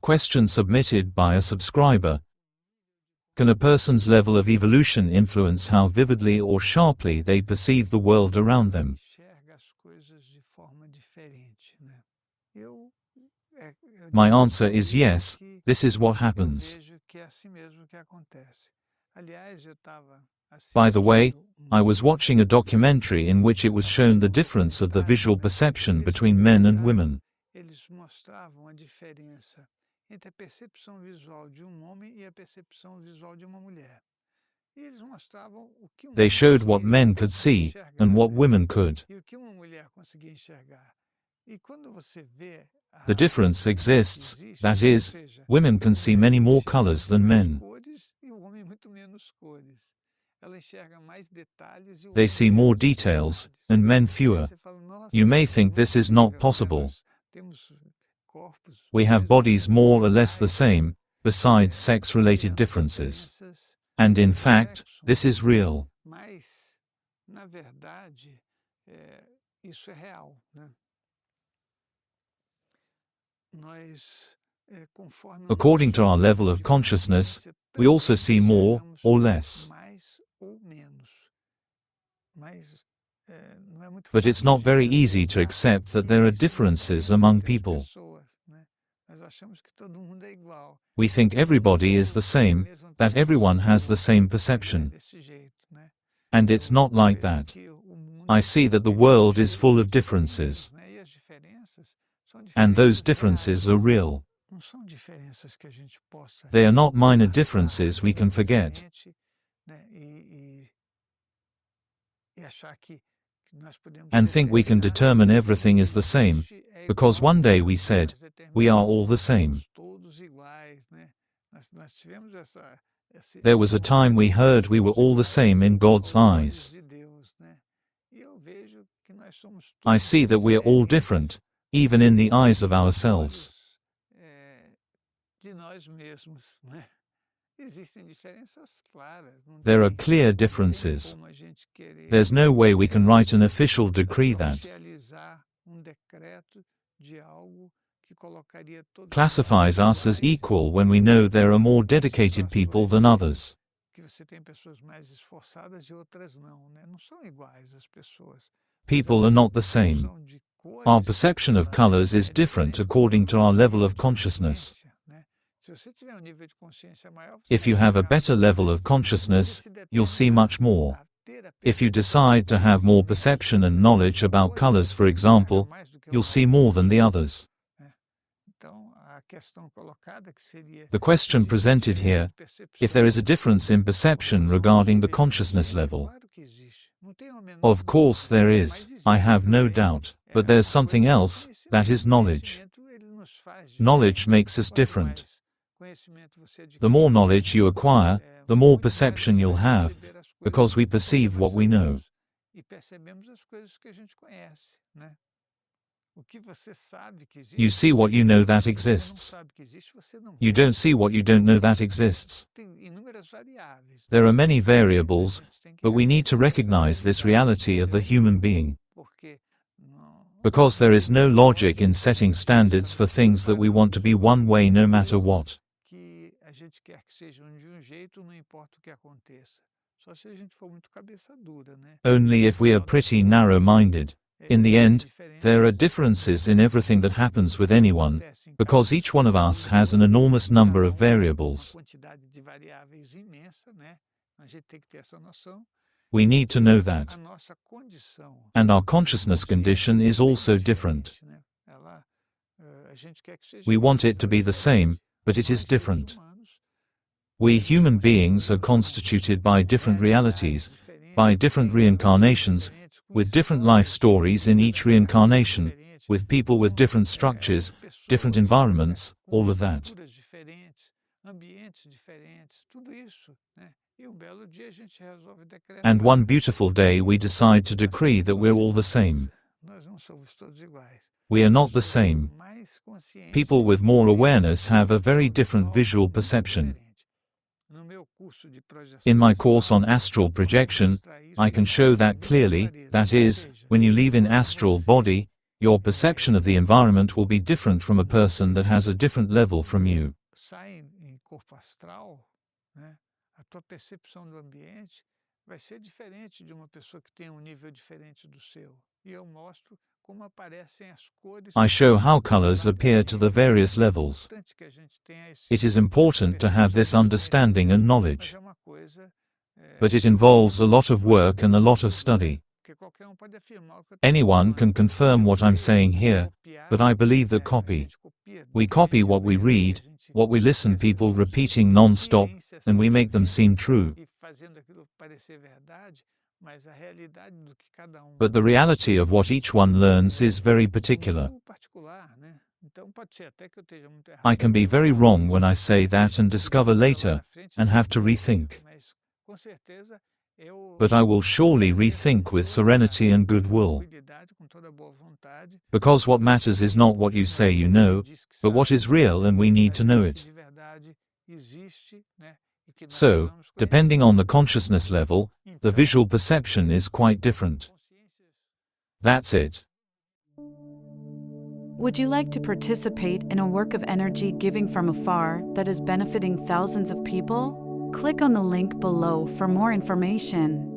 Question submitted by a subscriber. Can a person's level of evolution influence how vividly or sharply they perceive the world around them? My answer is yes, this is what happens. By the way, I was watching a documentary in which it was shown the difference of the visual perception between men and women. They showed what men could see, and what women could. The difference exists, that is, women can see many more colors than men. They see more details, and men fewer. You may think this is not possible. We have bodies more or less the same, besides sex-related differences. And in fact, this is real. According to our level of consciousness, we also see more or less. But it's not very easy to accept that there are differences among people. We think everybody is the same, that everyone has the same perception. And it's not like that. I see that the world is full of differences. And those differences are real. They are not minor differences we can forget. And think we can determine everything is the same, because one day we said, we are all the same. There was a time we heard we were all the same in God's eyes. I see that we are all different, even in the eyes of ourselves. There are clear differences. There's no way we can write an official decree that classifies us as equal when we know there are more dedicated people than others. People are not the same. Our perception of colors is different according to our level of consciousness. If you have a better level of consciousness, you'll see much more. If you decide to have more perception and knowledge about colors, for example, you'll see more than the others. The question presented here, if there is a difference in perception regarding the consciousness level. Of course there is, I have no doubt, but there's something else, that is knowledge. Knowledge makes us different. The more knowledge you acquire, the more perception you'll have, because we perceive what we know. You see what you know that exists. You don't see what you don't know that exists. There are many variables, but we need to recognize this reality of the human being. Because there is no logic in setting standards for things that we want to be one way no matter what. Only if we are pretty narrow-minded. In the end, there are differences in everything that happens with anyone, because each one of us has an enormous number of variables. We need to know that. And our consciousness condition is also different. We want it to be the same, but it is different. We human beings are constituted by different realities, by different reincarnations, with different life stories in each reincarnation, with people with different structures, different environments, all of that. And one beautiful day we decide to decree that we're all the same. We are not the same. People with more awareness have a very different visual perception. In my course on astral projection, I can show that clearly, that is, when you leave in astral body, Your perception of the environment will be different from a person that has a different level from you. Sai em corpo astral, né? A tua percepção do ambiente vai ser diferente de uma pessoa que tem nível diferente do seu. E eu mostro como aparecem as cores. I show how colors appear to the various levels. It is important to have this understanding and knowledge. But it involves a lot of work and a lot of study. Anyone can confirm what I'm saying here, but I believe that we copy what we read, what we listen people repeating non-stop, and we make them seem true. But the reality of what each one learns is very particular. I can be very wrong when I say that and discover later, and have to rethink. But I will surely rethink with serenity and goodwill. Because what matters is not what you say you know, but what is real, and we need to know it. So, depending on the consciousness level, the visual perception is quite different. That's it. Would you like to participate in a work of energy giving from afar that is benefiting thousands of people? Click on the link below for more information.